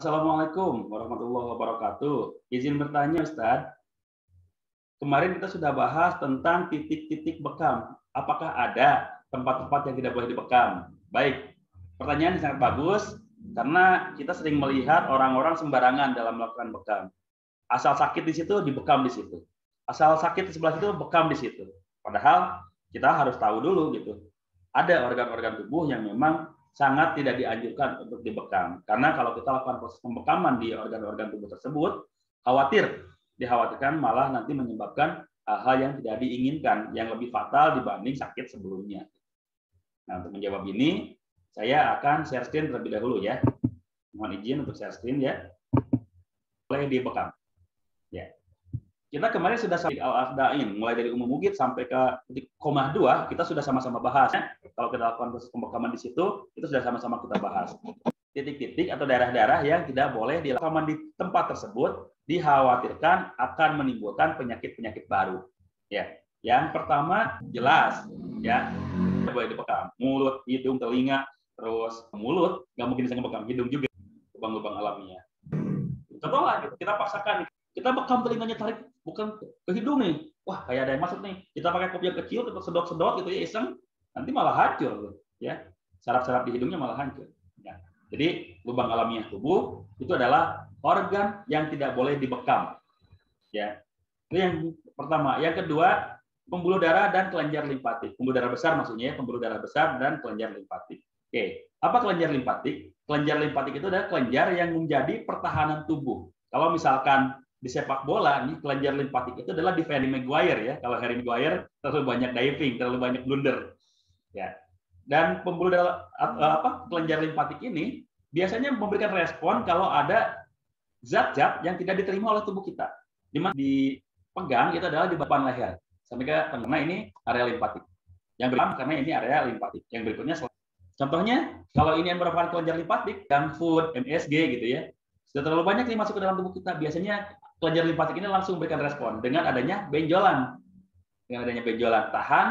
Assalamualaikum warahmatullahi wabarakatuh. Izin bertanya, Ustadz. Kemarin kita sudah bahas tentang titik-titik bekam. Apakah ada tempat-tempat yang tidak boleh dibekam? Baik, pertanyaan yang sangat bagus karena kita sering melihat orang-orang sembarangan dalam melakukan bekam. Asal sakit di situ, dibekam di situ. Asal sakit di sebelah situ, bekam di situ. Padahal kita harus tahu dulu gitu. Ada organ-organ tubuh yang memang sangat tidak dianjurkan untuk dibekam. Karena kalau kita lakukan proses pembekaman di organ-organ tubuh tersebut, dikhawatirkan malah nanti menyebabkan hal yang tidak diinginkan, yang lebih fatal dibanding sakit sebelumnya. Nah, untuk menjawab ini, saya akan share screen terlebih dahulu ya. Mohon izin untuk share screen ya. Boleh dibekam. Ya. Kita kemarin sudah sampai al-afdain, mulai dari umum mugid sampai ke titik koma 2, kita sudah sama-sama bahas. Kalau kita lakukan proses pembekaman di situ, itu sudah sama-sama kita bahas. Titik-titik atau daerah-daerah yang tidak boleh dilakukan di tempat tersebut dikhawatirkan akan menimbulkan penyakit-penyakit baru. Ya, yang pertama jelas ya, tidak boleh dibekam. Mulut, hidung, telinga, terus mulut nggak mungkin bisa ngebekam, hidung juga, lubang-lubang alamiah. Contoh lah, kita paksakan, kita bekam telinganya, tarik bukan ke hidung nih, wah kayak ada yang masuk nih, kita pakai kopi yang kecil, kita sedot-sedot gitu ya, iseng, nanti malah hancur ya, saraf-saraf di hidungnya malah hancur. Ya. Jadi lubang alamiah tubuh itu adalah organ yang tidak boleh dibekam. Ya, itu yang pertama. Yang kedua, pembuluh darah dan kelenjar limpatik. Pembuluh darah besar maksudnya, pembuluh darah besar dan kelenjar limpatik. Oke, apa kelenjar limpatik? Kelenjar limpatik itu adalah kelenjar yang menjadi pertahanan tubuh. Kalau misalkan di sepak bola, nih kelenjar limpatik itu adalah di Harry Maguire ya. Kalau Harry Maguire terlalu banyak diving, terlalu banyak blunder. Ya. Dan pembuluh darah kelenjar limpatik ini biasanya memberikan respon kalau ada zat-zat yang tidak diterima oleh tubuh kita. Di mana dipegang itu adalah di depan leher. Sampai ke karena ini area limpatik. Yang berikutnya karena ini area limpatik. Yang berikutnya contohnya kalau ini yang merupakan kelenjar limpatik, junk food, MSG gitu ya. Sudah terlalu banyak yang masuk ke dalam tubuh kita. Biasanya kelenjar limpatik ini langsung memberikan respon dengan adanya benjolan. Dengan adanya benjolan, tahan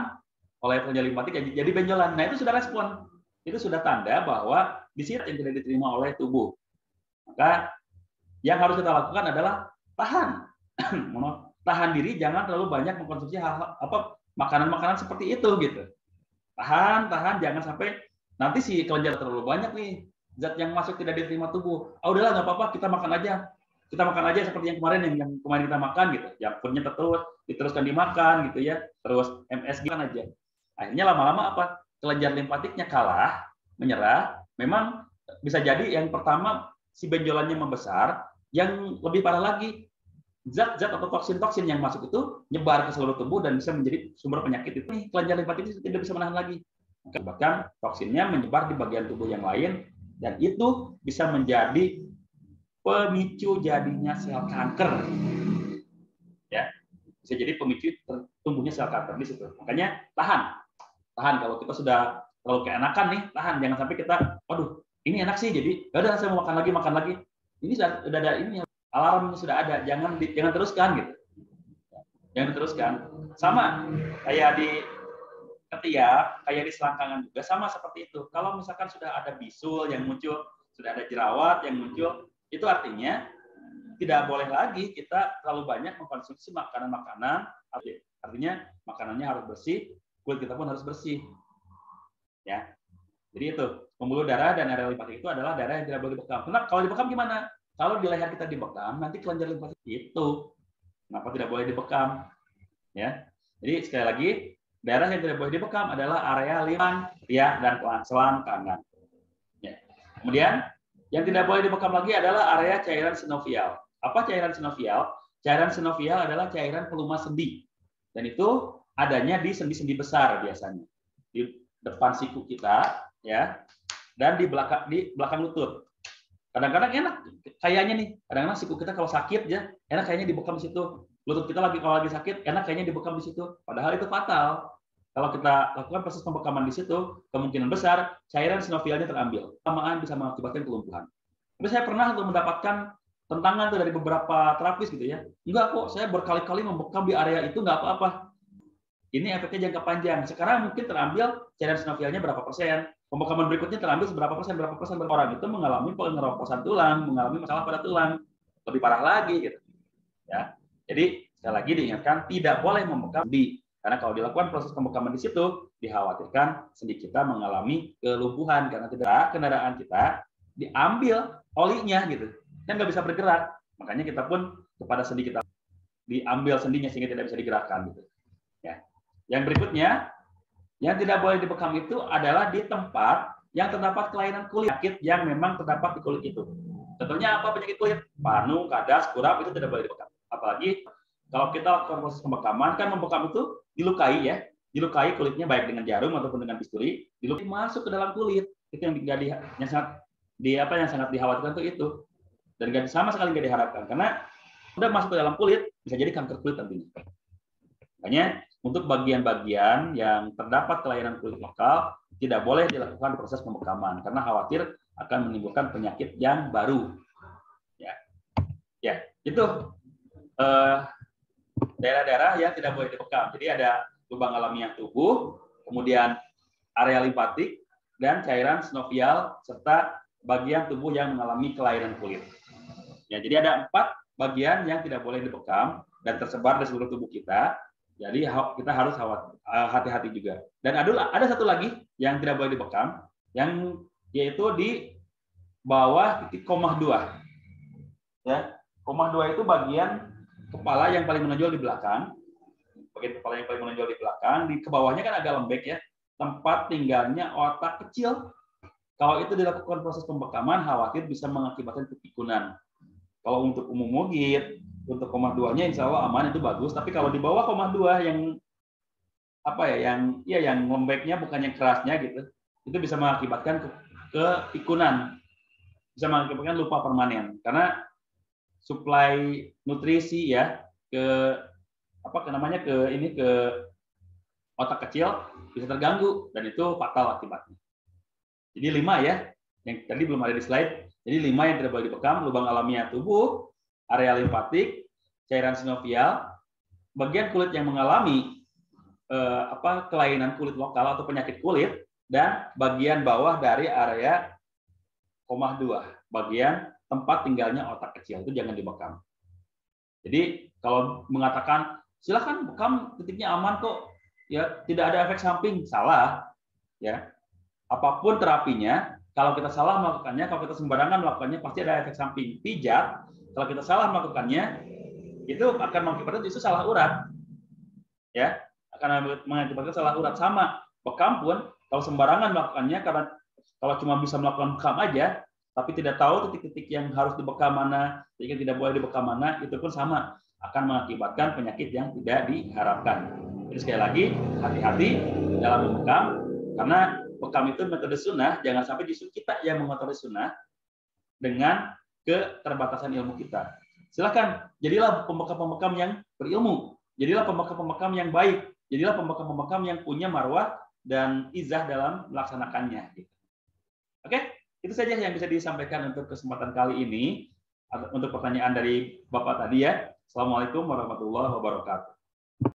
oleh kelenjar limpatik jadi benjolan. Nah, itu sudah respon. Itu sudah tanda bahwa di sini yang tidak diterima oleh tubuh. Maka yang harus kita lakukan adalah tahan. Tahan diri, jangan terlalu banyak mengkonsumsi makanan-makanan seperti itu gitu. Tahan, jangan sampai nanti si kelenjar terlalu banyak nih zat yang masuk tidak diterima tubuh. Udahlah nggak apa-apa, kita makan aja. Kita makan aja seperti yang kemarin kemarin kita makan gitu. Yang foodnya diteruskan dimakan gitu ya. Terus MSG kan aja. Akhirnya lama-lama apa? Kelenjar limpatiknya kalah, menyerah. Memang bisa jadi yang pertama si benjolannya membesar, yang lebih parah lagi zat-zat atau toksin-toksin yang masuk itu nyebar ke seluruh tubuh dan bisa menjadi sumber penyakit itu. Kelenjar limpatik itu tidak bisa menahan lagi. Bahkan toksinnya menyebar di bagian tubuh yang lain dan itu bisa menjadi pemicu jadinya sel kanker. Ya, bisa jadi pemicu tumbuhnya sel kanker di situ. Makanya tahan kalau kita sudah terlalu keenakan nih, tahan, jangan sampai kita, waduh, ini enak sih, jadi ya udah saya mau makan lagi. Ini sudah ada ini alarmnya sudah ada, jangan teruskan gitu. Jangan diteruskan. Sama kayak di ketiak, kayak di selangkangan juga sama seperti itu. Kalau misalkan sudah ada bisul yang muncul, sudah ada jerawat yang muncul, itu artinya tidak boleh lagi kita terlalu banyak mengkonsumsi makanan-makanan. Artinya makanannya harus bersih, kulit kita pun harus bersih. Ya. Jadi itu, pembuluh darah dan area limpatik itu adalah daerah yang tidak boleh dibekam. Kenapa? Kalau dibekam gimana? Kalau di leher kita dibekam, nanti kelenjar limpatik itu. Kenapa tidak boleh dibekam? Ya. Jadi sekali lagi, daerah yang tidak boleh dibekam adalah area limfa dan selangkangan. Ya. Kemudian yang tidak boleh dibekam lagi adalah area cairan sinovial. Apa cairan sinovial? Cairan sinovial adalah cairan pelumas sendi. Dan itu adanya di sendi-sendi besar biasanya. Di depan siku kita ya, dan di belakang lutut. Kadang-kadang enak kayaknya nih, kadang-kadang siku kita kalau sakit ya, enak kayaknya dibekam di situ. Lutut kita kalau lagi sakit, enak kayaknya dibekam di situ. Padahal itu fatal. Kalau kita lakukan proses pembekaman di situ, kemungkinan besar cairan sinovialnya terambil. Lamaan bisa mengakibatkan kelumpuhan. Tapi saya pernah untuk mendapatkan tentangan tuh dari beberapa terapis gitu ya. Enggak kok, saya berkali-kali membekam di area itu enggak apa-apa. Ini efeknya jangka panjang. Sekarang mungkin terambil cairan sinovialnya berapa persen, pembekaman berikutnya terambil berapa persen orang itu mengalami pengeroposan tulang, mengalami masalah pada tulang, lebih parah lagi gitu. Ya, jadi sekali lagi diingatkan tidak boleh membekam sendi, karena kalau dilakukan proses pembekaman di situ dikhawatirkan sendi kita mengalami kelumpuhan karena tidak kendaraan kita diambil olinya gitu, kan nggak bisa bergerak, makanya kita pun kepada sendi kita diambil sendinya sehingga tidak bisa digerakkan gitu. Ya, yang berikutnya yang tidak boleh dibekam itu adalah di tempat yang terdapat kelainan kulit, penyakit yang memang terdapat di kulit itu. Contohnya apa penyakit kulit? Panu, kadas, kurap itu tidak boleh dibekam. Apalagi kalau kita lakukan proses pembekaman, kan membekam itu dilukai ya, dilukai kulitnya baik dengan jarum ataupun dengan bisturi, dilukai masuk ke dalam kulit. Itu yang sangat dikhawatirkan itu. Dan sama sekali nggak diharapkan karena udah masuk ke dalam kulit bisa jadi kanker kulit nantinya. Makanya untuk bagian-bagian yang terdapat kelainan kulit lokal tidak boleh dilakukan proses pembekaman karena khawatir akan menimbulkan penyakit yang baru. Ya, itu daerah-daerah yang tidak boleh dibekam. Jadi ada lubang alamiah tubuh, kemudian area limfatik dan cairan sinovial serta bagian tubuh yang mengalami kelainan kulit. Ya, jadi ada 4 bagian yang tidak boleh dibekam dan tersebar di seluruh tubuh kita. Jadi kita harus hati-hati juga. Dan ada satu lagi yang tidak boleh dibekam, yang yaitu di bawah titik komah 2. Ya, komah 2 itu bagian kepala yang paling menonjol di belakang. Bagian kepala yang paling menonjol di belakang, di kebawahnya kan agak lembek ya, tempat tinggalnya otak kecil. Kalau itu dilakukan proses pembekaman, khawatir bisa mengakibatkan kepikunan. Kalau untuk umum mugit, untuk komah 2-nya insya Allah aman, itu bagus. Tapi kalau di bawah komah 2 yang yang lembeknya bukan yang kerasnya gitu, itu bisa mengakibatkan kepikunan, bisa mengakibatkan lupa permanen karena suplai nutrisi ya ke otak kecil bisa terganggu dan itu fatal akibatnya. Jadi 5 ya, yang tadi belum ada di slide. Jadi 5 yang tidak boleh dibekam: lubang alamiah tubuh, area limfatik, cairan sinovial, bagian kulit yang mengalami kelainan kulit lokal atau penyakit kulit, dan bagian bawah dari area komah 2, bagian tempat tinggalnya otak kecil itu jangan dibekam. Jadi kalau mengatakan silakan bekam titiknya aman kok, ya tidak ada efek samping, salah ya. Apapun terapinya, kalau kita salah melakukannya, kalau kita sembarangan melakukannya pasti ada efek samping. Pijat, kalau kita salah melakukannya, itu akan mengakibatkan justru salah urat, ya, akan mengakibatkan salah urat. Sama bekam pun, kalau sembarangan melakukannya, karena kalau cuma bisa melakukan bekam aja, tapi tidak tahu titik-titik yang harus dibekam mana, titik yang tidak boleh dibekam mana, itu pun sama akan mengakibatkan penyakit yang tidak diharapkan. Jadi sekali lagi hati-hati dalam membekam, karena bekam itu metode sunnah, jangan sampai justru kita yang mengotori sunnah dengan keterbatasan ilmu kita. Silakan, jadilah pembekam-pembekam yang berilmu, jadilah pembekam-pembekam yang baik, jadilah pembekam-pembekam yang punya marwah dan izah dalam melaksanakannya. Oke, itu saja yang bisa disampaikan untuk kesempatan kali ini. Untuk pertanyaan dari Bapak tadi ya. Assalamualaikum warahmatullahi wabarakatuh.